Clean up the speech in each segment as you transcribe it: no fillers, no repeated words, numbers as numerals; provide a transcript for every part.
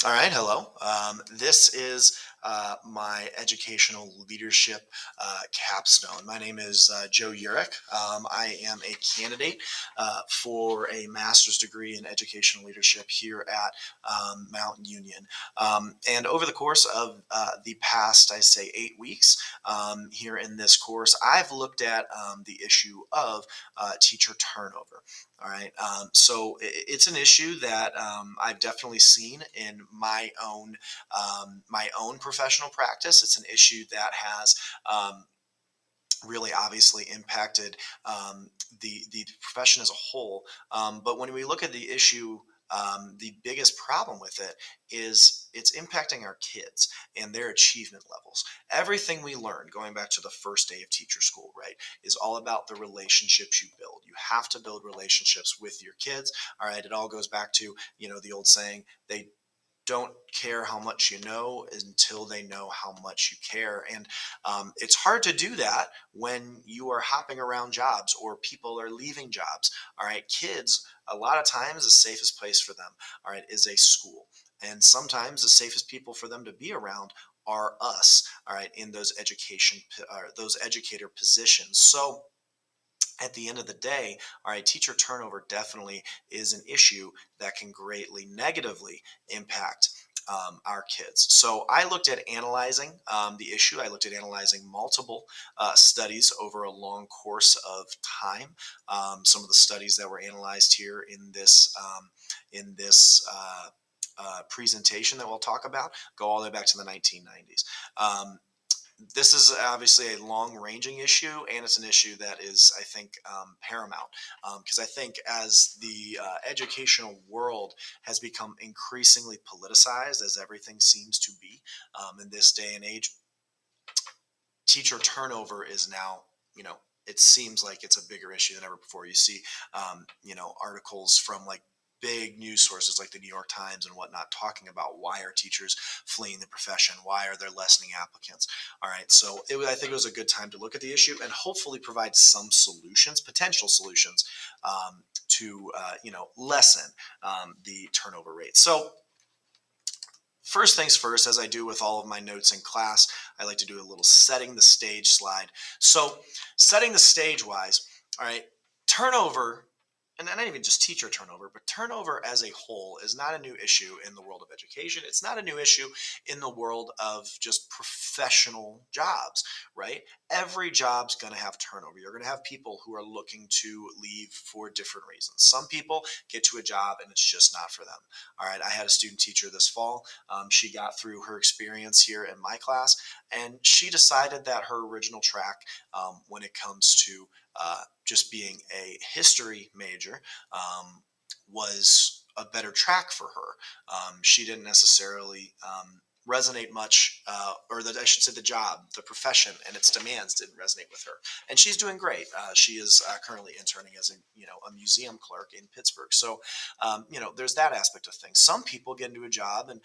All right, hello. This is my educational leadership capstone. My name is Joe Urich. I am a candidate for a master's degree in educational leadership here at Mountain Union. And over the course of the past, I say 8 weeks here in this course, I've looked at the issue of teacher turnover. All right. It's an issue that I've definitely seen in my own professional practice. It's an issue that has um, really obviously impacted the profession as a whole. But when we look at the issue, the biggest problem with it is it's impacting our kids and their achievement levels. Everything we learn, going back to the first day of teacher school, right, is all about the relationships you build. You have to build relationships with your kids. All right, it all goes back to the old saying, they don't care how much you know until they know how much you care. And it's hard to do that when you are hopping around jobs or people are leaving jobs. All right, kids, a lot of times the safest place for them, all right, is a school. And sometimes the safest people for them to be around are us, all right, in those those educator positions. So at the end of the day, all right, teacher turnover definitely is an issue that can greatly negatively impact our kids. So I looked at analyzing the issue. I looked at analyzing multiple studies over a long course of time. Some of the studies that were analyzed here in this presentation that we'll talk about go all the way back to the 1990s. This is obviously a long ranging issue, and it's an issue that is, I think, paramount. Because I think as the educational world has become increasingly politicized, as everything seems to be in this day and age, teacher turnover is now, it seems like it's a bigger issue than ever before. You see, articles from like big news sources like the New York Times and whatnot talking about why are teachers fleeing the profession? Why are there lessening applicants? All right, so I think it was a good time to look at the issue and hopefully provide some solutions, potential solutions, to lessen the turnover rate. So first things first, as I do with all of my notes in class, I like to do a little setting the stage slide. So, setting the stage wise, all right, turnover, and not even just teacher turnover, but turnover as a whole is not a new issue in the world of education. It's not a new issue in the world of just professional jobs, right? Every job's going to have turnover. You're going to have people who are looking to leave for different reasons. Some people get to a job and it's just not for them. All right, I had a student teacher this fall. She got through her experience here in my class, and she decided that her original track, when it comes to just being a history major, was a better track for her. She didn't necessarily resonate much, or that I should say, the job, the profession, and its demands didn't resonate with her. And she's doing great. She is currently interning as a museum clerk in Pittsburgh. So there's that aspect of things. Some people get into a job and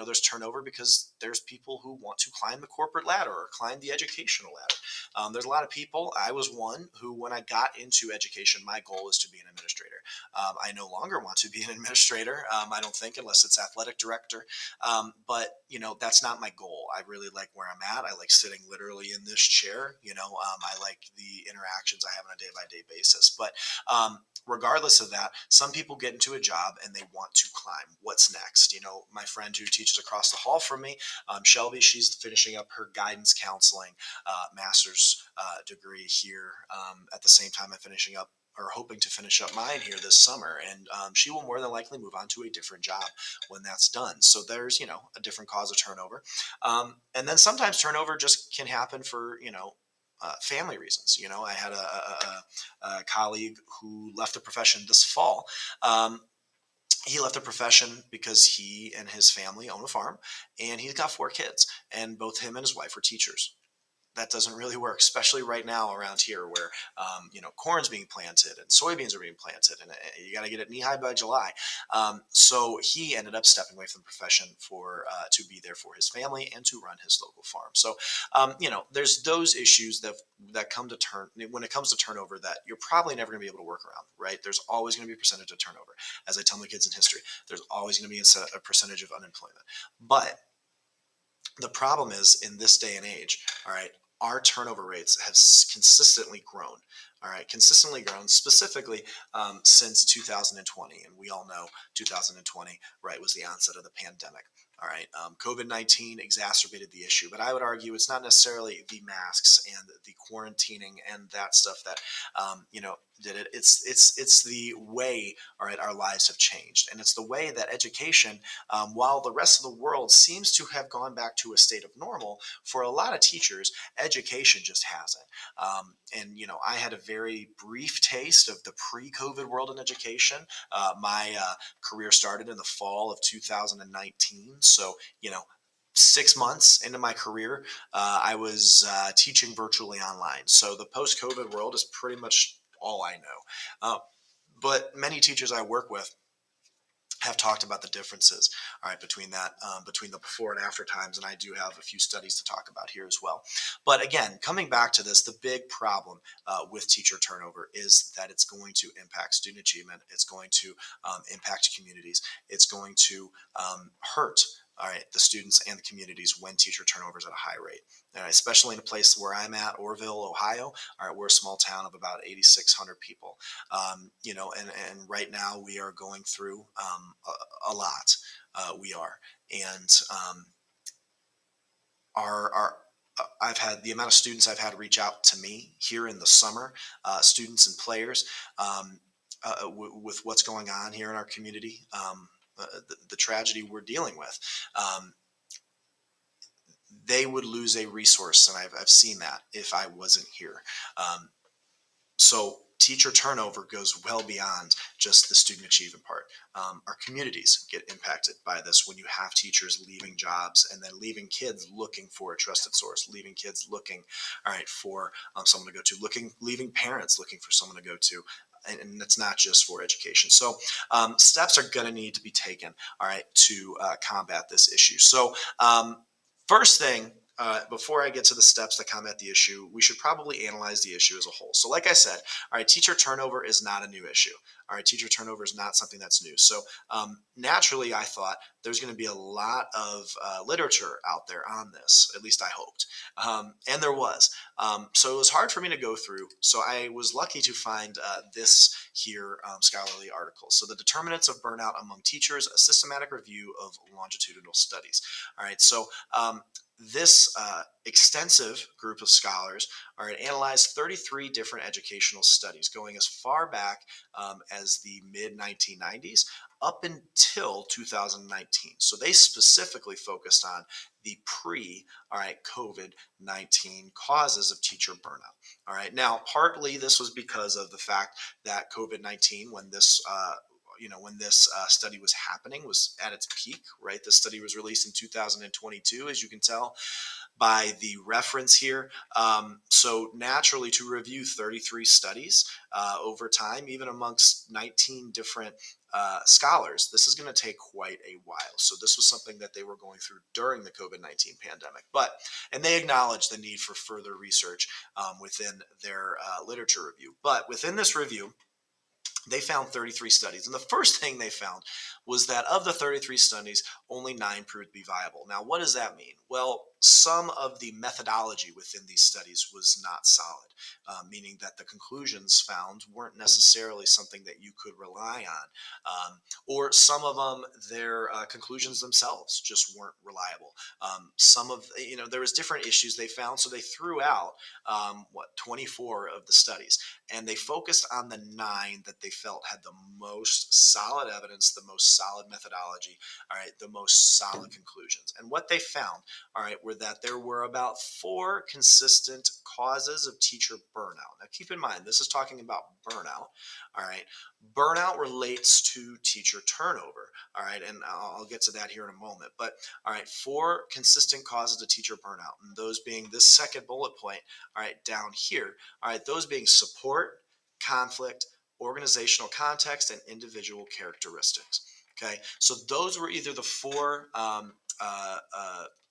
there's turnover because there's people who want to climb the corporate ladder or climb the educational ladder. There's a lot of people. I was one who, when I got into education, my goal was to be an administrator. I no longer want to be an administrator. I don't think, unless it's athletic director. But that's not my goal. I really like where I'm at. I like sitting literally in this chair. I like the interactions I have on a day by day basis. But regardless of that, some people get into a job and they want to climb. What's next? My friend who teaches across the hall from me, Shelby, she's finishing up her guidance counseling master's degree here at the same time I'm finishing up, or hoping to finish up mine here this summer. And she will more than likely move on to a different job when that's done. So there's, a different cause of turnover. And then sometimes turnover just can happen for, family reasons. I had a colleague who left the profession this fall. He left the profession because he and his family own a farm, and he's got 4 kids, and both him and his wife are teachers. that doesn't really work, especially right now around here where, corn's being planted and soybeans are being planted and you got to get it knee high by July. So he ended up stepping away from the profession to be there for his family and to run his local farm. So, there's those issues that come to turn when it comes to turnover that you're probably never going to be able to work around, right? There's always going to be a percentage of turnover. As I tell my kids in history, there's always going to be a percentage of unemployment. But the problem is in this day and age, all right, our turnover rates have consistently grown. All right, consistently grown, specifically since 2020, and we all know 2020, right, was the onset of the pandemic. All right, COVID-19 exacerbated the issue, but I would argue it's not necessarily the masks and the quarantining and that stuff that did it. It's the way, all right, our lives have changed, and it's the way that education, while the rest of the world seems to have gone back to a state of normal, for a lot of teachers, education just hasn't. And I had a very brief taste of the pre-COVID world in education. My career started in the fall of 2019, so 6 months into my career, I was teaching virtually online. So the post-COVID world is pretty much all I know. But many teachers I work with have talked about the differences, all right, between the before and after times, and I do have a few studies to talk about here as well. But again, coming back to this, the big problem with teacher turnover is that it's going to impact student achievement. It's going to impact communities. It's going to hurt. All right, the students and the communities when teacher turnover is at a high rate, and especially in a place where I'm at, Orville, Ohio. All right, we're a small town of about 8,600 people. And right now we are going through a lot. We are, and our I've had the amount of students I've had reach out to me here in the summer, students and players, with what's going on here in our community, the tragedy we're dealing with. They would lose a resource, and I've seen that if I wasn't here. So teacher turnover goes well beyond just the student achievement part. Our communities get impacted by this when you have teachers leaving jobs and then leaving kids looking for a trusted source, leaving kids looking, all right, for someone to go to, leaving parents looking for someone to go to. And it's not just for education. So steps are going to need to be taken, all right, to combat this issue. So first thing, before I get to the steps that combat the issue, we should probably analyze the issue as a whole. So, like I said, all right, teacher turnover is not a new issue. All right, teacher turnover is not something that's new. So, naturally, I thought there's going to be a lot of literature out there on this. At least I hoped, and there was. So it was hard for me to go through. So I was lucky to find this here scholarly article. So, the determinants of burnout among teachers: a systematic review of longitudinal studies. All right, so this extensive group of scholars analyzed 33 different educational studies going as far back as the mid 1990s up until 2019. So they specifically focused on the COVID-19 causes of teacher burnout. All right. Now, partly this was because of the fact that COVID-19, when this study was happening, was at its peak, right? This study was released in 2022, as you can tell by the reference here. So naturally, to review 33 studies over time, even amongst 19 different scholars, this is going to take quite a while. So this was something that they were going through during the COVID-19 pandemic. And they acknowledged the need for further research within their literature review. But within this review, they found 33 studies. And the first thing they found was that of the 33 studies, only 9 proved to be viable. Now, what does that mean? Well, some of the methodology within these studies was not solid, meaning that the conclusions found weren't necessarily something that you could rely on. Or some of them, their conclusions themselves just weren't reliable. There was different issues they found, so they threw out 24 of the studies, and they focused on the 9 that they felt had the most solid evidence, the most solid methodology, all right, the most solid conclusions. And what they found, all right, were that there were about 4 consistent causes of teacher burnout. Now, keep in mind, this is talking about burnout, all right. Burnout relates to teacher turnover, all right, and I'll get to that here in a moment. But all right, 4 consistent causes of teacher burnout, and those being this second bullet point, all right, down here, all right, those being support, conflict, organizational context, and individual characteristics. Okay, so those were either the 4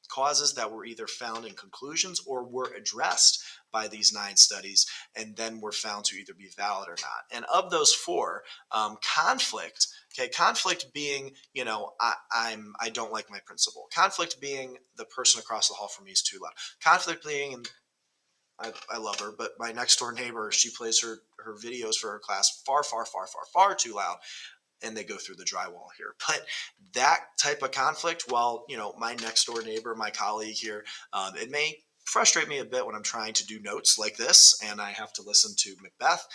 causes that were either found in conclusions or were addressed by these 9 studies, and then were found to either be valid or not. And of those 4, conflict. Okay, conflict being, I don't like my principal. Conflict being the person across the hall from me is too loud. Conflict being, I love her, but my next door neighbor, she plays her videos for her class far, far, far, far, far too loud, and they go through the drywall here. But that type of conflict, while my next door neighbor, my colleague here, it may frustrate me a bit when I'm trying to do notes like this and I have to listen to Macbeth.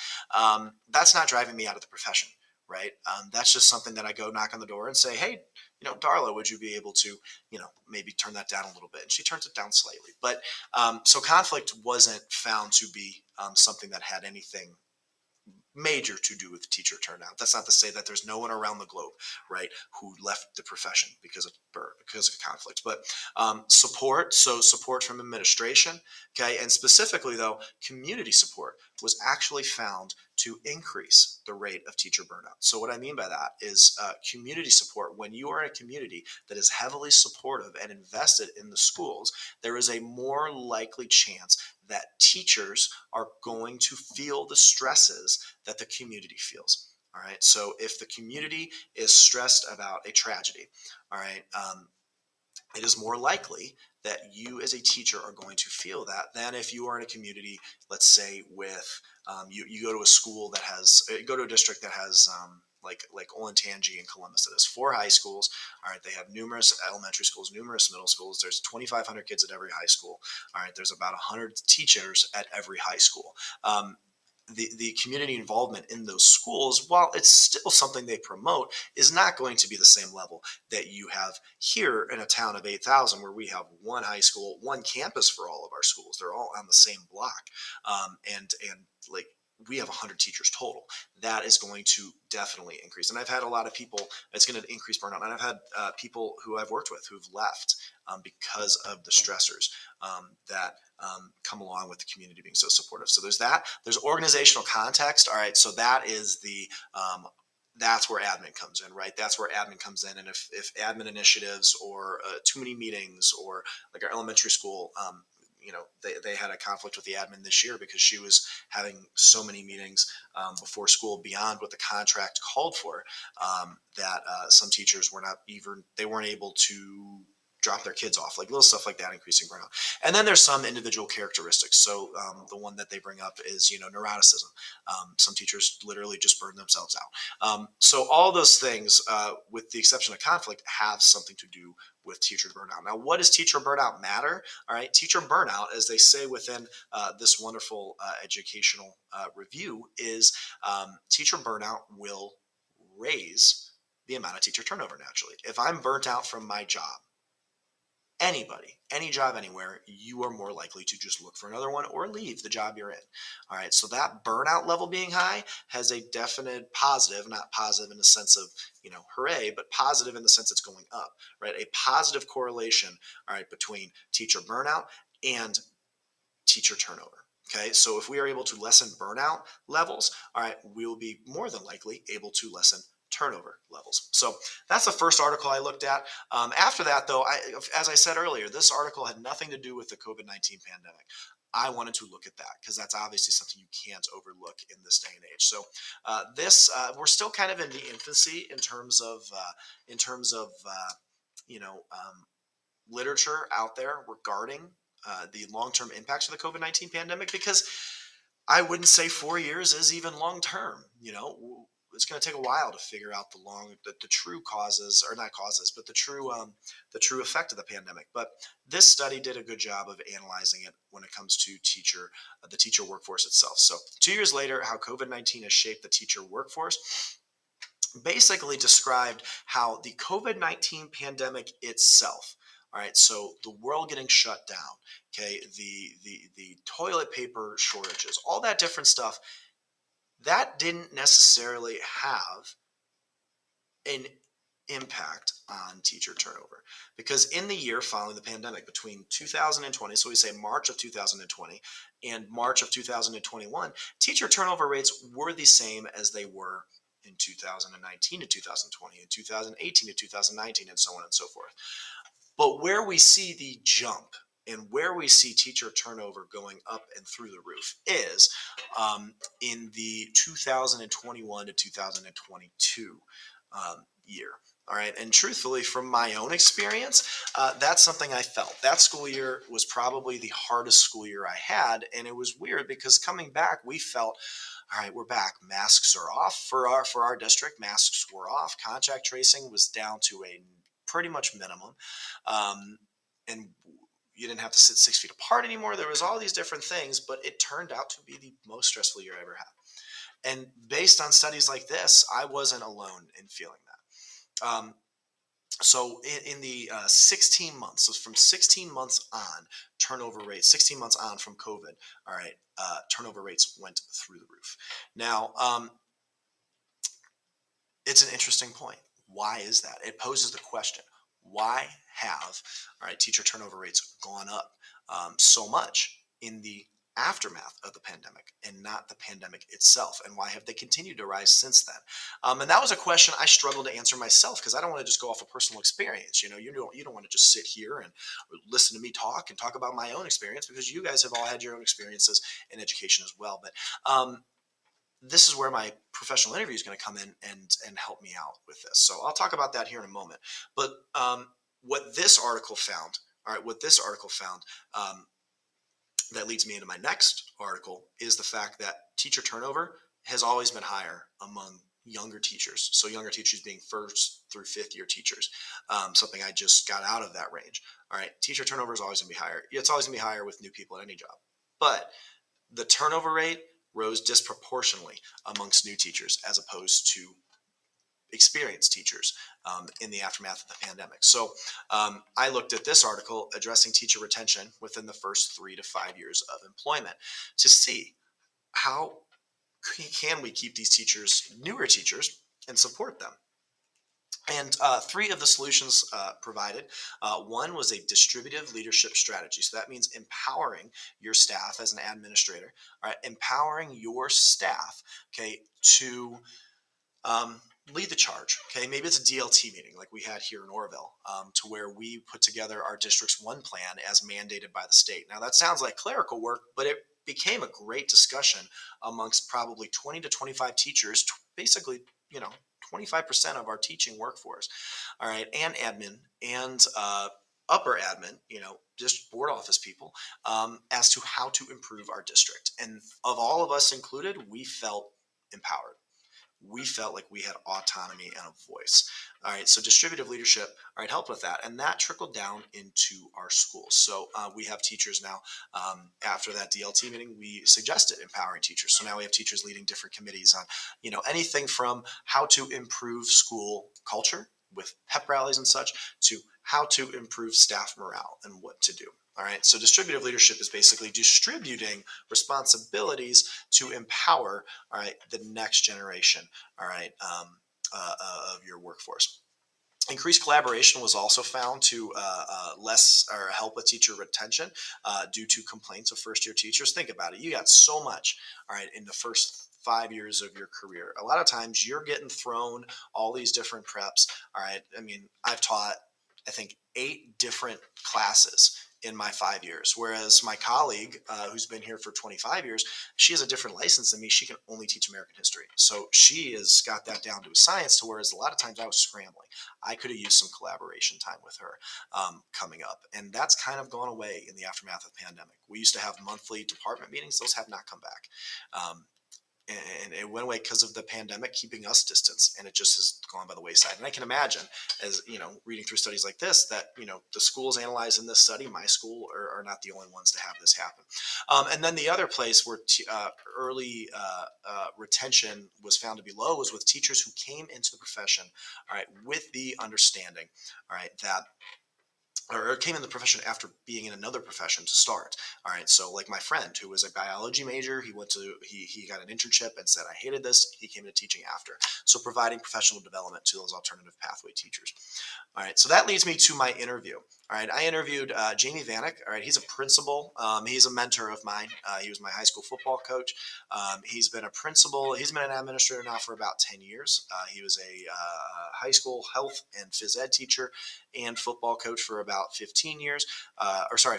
That's not driving me out of the profession, right? That's just something that I go knock on the door and say, hey, Darla, would you be able to, maybe turn that down a little bit? And she turns it down slightly. But so conflict wasn't found to be something that had anything major to do with teacher turnout. That's not to say that there's no one around the globe, right, who left the profession because of conflict. But support, so support from administration, okay, and specifically though, community support was actually found to increase the rate of teacher burnout. So what I mean by that is community support. When you are in a community that is heavily supportive and invested in the schools, there is a more likely chance that teachers are going to feel the stresses that the community feels. All right. So if the community is stressed about a tragedy, all right, it is more likely that you as a teacher are going to feel that than if you are in a community, let's say with you go to a school that has you go to a district that has like Olentangy in Columbus that has 4 high schools. All right, they have numerous elementary schools, numerous middle schools. There's 2,500 kids at every high school. All right, there's about 100 teachers at every high school. The community involvement in those schools, while it's still something they promote, is not going to be the same level that you have here in a town of 8,000 where we have 1 high school, 1 campus for all of our schools. They're all on the same block. And like we have 100 teachers total. That is going to definitely increase. And I've had a lot of people, it's going to increase burnout. And I've had people who I've worked with who've left because of the stressors that come along with the community being so supportive. So there's that. There's organizational context. All right. So that is that's where admin comes in, right? That's where admin comes in. And if admin initiatives or too many meetings, or like our elementary school, they had a conflict with the admin this year because she was having so many meetings before school beyond what the contract called for, that some teachers weren't able to drop their kids off, like little stuff like that, increasing burnout. And then there's some individual characteristics. So the one that they bring up is, neuroticism. Some teachers literally just burn themselves out. So all those things, with the exception of conflict, have something to do with teacher burnout. Now, what does teacher burnout matter? All right, teacher burnout, as they say within this wonderful educational review, is teacher burnout will raise the amount of teacher turnover naturally. If I'm burnt out from my job, anybody, any job, anywhere, you are more likely to just look for another one or leave the job you're in. All right. So that burnout level being high has a definite positive, not positive in the sense of, hooray, but positive in the sense it's going up, right? A positive correlation, all right, between teacher burnout and teacher turnover. Okay. So if we are able to lessen burnout levels, all right, we'll be more than likely able to lessen turnover levels. So that's the first article I looked at. After that, though, as I said earlier, this article had nothing to do with the COVID-19 pandemic. I wanted to look at that because that's obviously something you can't overlook in this day and age. So we're still kind of in the infancy in terms of you know literature out there regarding the long-term impacts of the COVID-19 pandemic, because I wouldn't say 4 years is even long term. it's going to take a while to figure out the true causes, or not causes, but the true effect of the pandemic. But this study did a good job of analyzing it when it comes to the teacher workforce itself. So 2 years later, how COVID-19 has shaped the teacher workforce basically described how the COVID-19 pandemic itself, all right, so the world getting shut down, okay, the toilet paper shortages, all that different stuff, that didn't necessarily have an impact on teacher turnover, because in the year following the pandemic, between 2020, so we say March of 2020 and March of 2021, teacher turnover rates were the same as they were in 2019 to 2020, and 2018 to 2019, and so on and so forth. But where we see the jump and where we see teacher turnover going up and through the roof is in the 2021 to 2022 year. All right. And truthfully, from my own experience, that's something I felt. That school year was probably the hardest school year I had. And it was weird because coming back, we felt, all right, we're back. Masks are off for our district. Masks were off. Contact tracing was down to a pretty much minimum. And you didn't have to sit 6 feet apart anymore. There was all these different things, but it turned out to be the most stressful year I ever had. And based on studies like this, I wasn't alone in feeling that. So in the 16 months, so from 16 months on, turnover rates, 16 months on from COVID, all right, turnover rates went through the roof. Now, it's an interesting point. Why is that? It poses the question, why have, all right, teacher turnover rates gone up so much in the aftermath of the pandemic and not the pandemic itself, and why have they continued to rise since then? And that was a question I struggled to answer myself, because I don't want to just go off of personal experience. You don't want to just sit here and listen to me talk and talk about my own experience, because you guys have all had your own experiences in education as well. But this is where my professional interview is going to come in and help me out with this. So I'll talk about that here in a moment. But what this article found, all right, what this article found that leads me into my next article is the fact that teacher turnover has always been higher among younger teachers. So younger teachers being first through fifth year teachers, something I just got out of that range. All right, teacher turnover is always going to be higher. It's always going to be higher with new people at any job. But the turnover rate rose disproportionately amongst new teachers as opposed to experienced teachers in the aftermath of the pandemic. So I looked at this article addressing teacher retention within the first 3 to 5 years of employment to see how can we keep these teachers, newer teachers, and support them. And three of the solutions provided. One was a distributive leadership strategy. So that means empowering your staff as an administrator, all right, empowering your staff, okay, to lead the charge. Okay, maybe it's a DLT meeting like we had here in Oroville, to where we put together our district's one plan as mandated by the state. Now that sounds like clerical work, but it became a great discussion amongst probably 20 to 25 teachers, basically, 25% of our teaching workforce, all right, and admin and upper admin, just board office people, as to how to improve our district. And of all of us included, we felt empowered. We felt like we had autonomy and a voice. All right, so distributive leadership, all right, helped with that, and that trickled down into our schools. So we have teachers now. After that DLT meeting, we suggested empowering teachers. So now we have teachers leading different committees on, anything from how to improve school culture with pep rallies and such, to how to improve staff morale and what to do. All right, so distributive leadership is basically distributing responsibilities to empower, all right, the next generation, all right, of your workforce. Increased collaboration was also found to less or help with teacher retention due to complaints of first-year teachers. Think about it. You got so much, all right, in the first 5 years of your career. A lot of times you're getting thrown all these different preps. All right. I mean, I've taught, I think, 8 different classes in my 5 years, whereas my colleague who's been here for 25 years, she has a different license than me. She can only teach American history. So she has got that down to a science, to whereas a lot of times I was scrambling. I could have used some collaboration time with her coming up. And that's kind of gone away in the aftermath of the pandemic. We used to have monthly department meetings. Those have not come back. and it went away because of the pandemic keeping us distance, and it just has gone by the wayside. And I can imagine, as you know, reading through studies like this, that the schools analyzed in this study, my school, are not the only ones to have this happen. And then the other place where early retention was found to be low was with teachers who came into the profession, all right, with the understanding, all right, that or came in the profession after being in another profession to start. All right, so like my friend who was a biology major, he got an internship and said I hated this. He came into teaching after. So providing professional development to those alternative pathway teachers. All right, so that leads me to my interview. All right, I interviewed Jamie Vanek. All right, he's a principal. He's a mentor of mine. He was my high school football coach. He's been a principal. He's been an administrator now for about 10 years. He was a high school health and phys ed teacher and football coach for about 15 years,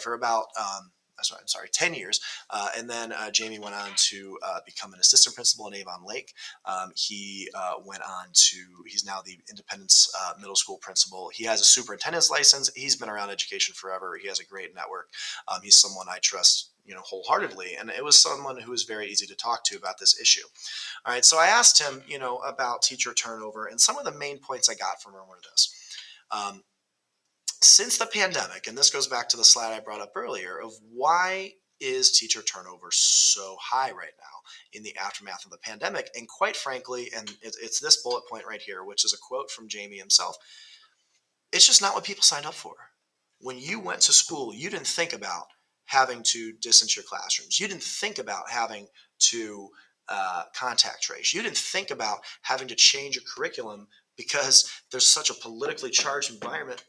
for about 10 years. And then Jamie went on to become an assistant principal in Avon Lake. He went on to, he's now the Independence Middle School principal. He has a superintendent's license. He's been around education forever. He has a great network. He's someone I trust, wholeheartedly. And it was someone who was very easy to talk to about this issue. All right. So I asked him, about teacher turnover. And some of the main points I got from him were this. Since the pandemic, and this goes back to the slide I brought up earlier of why is teacher turnover so high right now in the aftermath of the pandemic? And quite frankly, and it's this bullet point right here, which is a quote from Jamie himself, it's just not what people signed up for. When you went to school, you didn't think about having to distance your classrooms. You didn't think about having to contact trace. You didn't think about having to change your curriculum because there's such a politically charged environment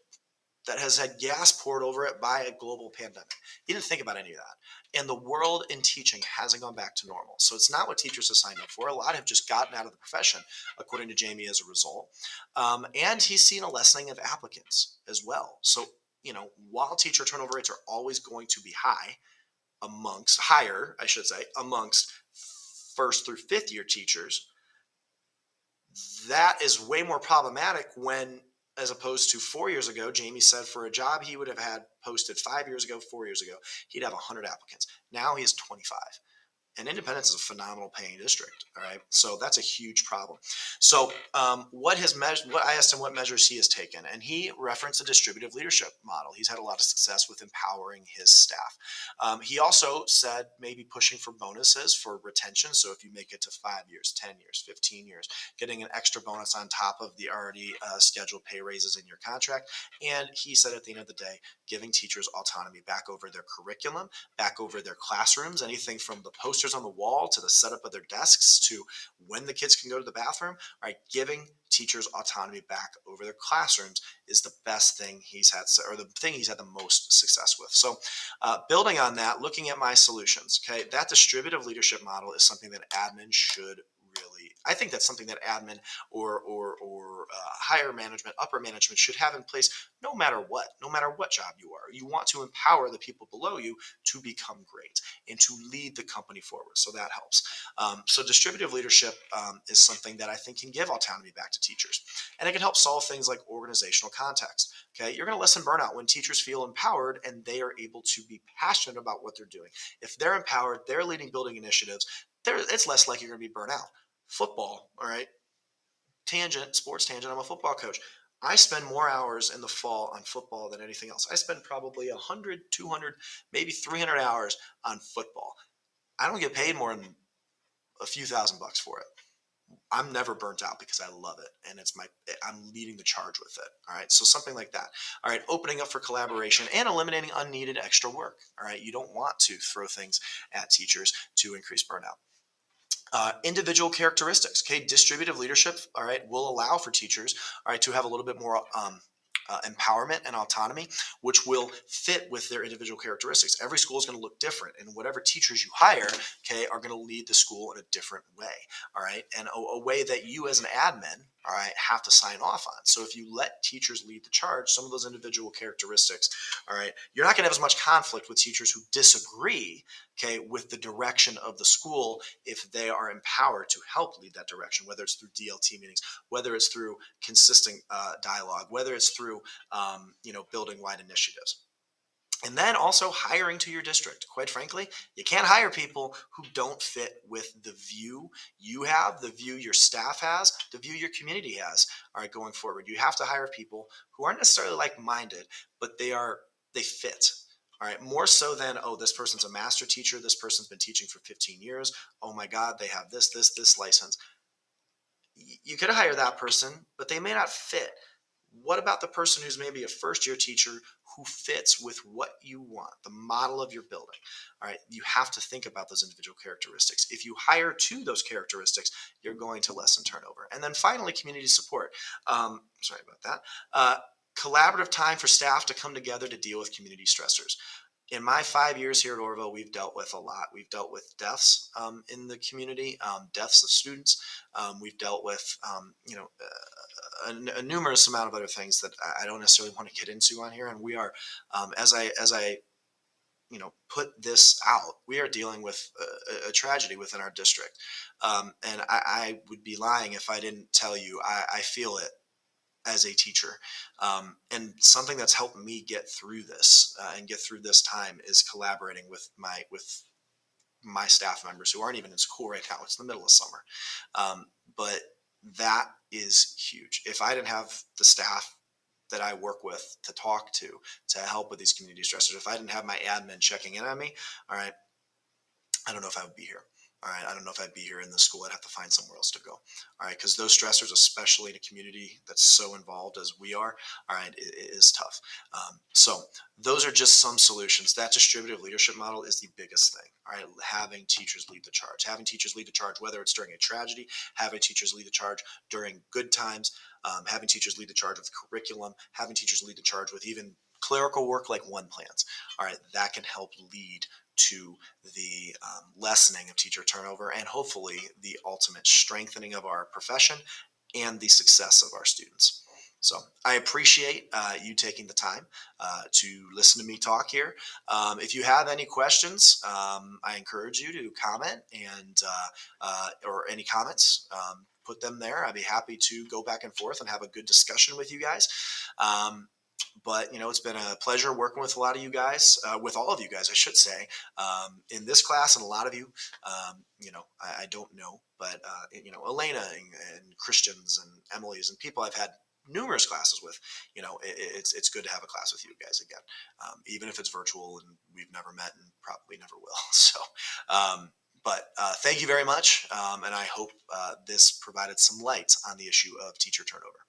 that has had gas poured over it by a global pandemic. He didn't think about any of that. And the world in teaching hasn't gone back to normal. So it's not what teachers have signed up for. A lot have just gotten out of the profession, according to Jamie, as a result. And he's seen a lessening of applicants as well. So, while teacher turnover rates are always going to be higher, I should say, amongst first through fifth year teachers, that is way more problematic when, as opposed to 4 years ago, Jamie said for a job he would have had posted 5 years ago, 4 years ago, he'd have 100 applicants. Now he has 25. And Independence is a phenomenal paying district. All right, so that's a huge problem. So, what I asked him what measures he has taken, and he referenced a distributive leadership model. He's had a lot of success with empowering his staff. He also said maybe pushing for bonuses for retention. So, if you make it to 5 years, 10 years, 15 years, getting an extra bonus on top of the already scheduled pay raises in your contract. And he said at the end of the day, giving teachers autonomy back over their curriculum, back over their classrooms, anything from the posters on the wall to the setup of their desks to when the kids can go to the bathroom. Right, giving teachers autonomy back over their classrooms is the best thing he's had, or the thing he's had the most success with. So, building on that, looking at my solutions, okay, that distributive leadership model is something that admin should really. I think that's something that admin or higher management, upper management should have in place no matter what job you are. You want to empower the people below you to become great and to lead the company forward. So that helps. So distributive leadership is something that I think can give autonomy back to teachers. And it can help solve things like organizational context. Okay, you're going to lessen burnout when teachers feel empowered and they are able to be passionate about what they're doing. If they're empowered, they're leading building initiatives, it's less likely you're going to be burnt out. Football, all right, sports tangent, I'm a football coach. I spend more hours in the fall on football than anything else. I spend probably 100, 200, maybe 300 hours on football. I don't get paid more than a few $1,000 for it. I'm never burnt out because I love it and I'm leading the charge with it. All right. So something like that. All right. Opening up for collaboration and eliminating unneeded extra work. All right. You don't want to throw things at teachers to increase burnout. Individual characteristics. Okay, distributive leadership. All right, will allow for teachers. All right, to have a little bit more empowerment and autonomy, which will fit with their individual characteristics. Every school is going to look different, and whatever teachers you hire, okay, are going to lead the school in a different way. All right, and a way that you as an admin, all right, have to sign off on. So if you let teachers lead the charge, some of those individual characteristics, all right, you're not going to have as much conflict with teachers who disagree, okay, with the direction of the school if they are empowered to help lead that direction, whether it's through DLT meetings, whether it's through consistent dialogue, whether it's through building wide initiatives. And then also hiring to your district. Quite frankly, you can't hire people who don't fit with the view you have, the view your staff has, the view your community has. All right, going forward, you have to hire people who aren't necessarily like-minded, but they fit. All right, more so than, oh, this person's a master teacher, this person's been teaching for 15 years. Oh my God, they have this license. You could hire that person, but they may not fit. What about the person who's maybe a first year teacher who fits with what you want, the model of your building? All right, you have to think about those individual characteristics. If you hire to those characteristics, you're going to lessen turnover. And then finally, community support. Sorry about that. Collaborative time for staff to come together to deal with community stressors. In my 5 years here at Orville, we've dealt with a lot. We've dealt with deaths in the community, deaths of students. We've dealt with, a numerous amount of other things that I don't necessarily want to get into on here. And we are, as I put this out, we are dealing with a tragedy within our district. And I would be lying if I didn't tell you I feel it as a teacher. And something that's helped me get through this and get through this time is collaborating with my staff members who aren't even in school right now. It's the middle of summer. But that is huge. If I didn't have the staff that I work with to talk to help with these community stressors, if I didn't have my admin checking in on me, all right, I don't know if I would be here. All right. I don't know if I'd be here in the school. I'd have to find somewhere else to go. All right. Because those stressors, especially in a community that's so involved as we are, all right, it is tough. So those are just some solutions. That distributive leadership model is the biggest thing. All right. Having teachers lead the charge, having teachers lead the charge, whether it's during a tragedy, having teachers lead the charge during good times, having teachers lead the charge with curriculum, having teachers lead the charge with even clerical work like one plans. All right. That can help lead to the lessening of teacher turnover and hopefully the ultimate strengthening of our profession and the success of our students. So I appreciate you taking the time to listen to me talk here. If you have any questions, I encourage you to comment and or any comments. Put them there. I'd be happy to go back and forth and have a good discussion with you guys. But it's been a pleasure working with a lot of you guys, with all of you guys, I should say, in this class, and a lot of you. I don't know, but Elena and Christians and Emily's and people I've had numerous classes with. It's good to have a class with you guys again, even if it's virtual and we've never met and probably never will. So. But thank you very much, and I hope this provided some light on the issue of teacher turnover.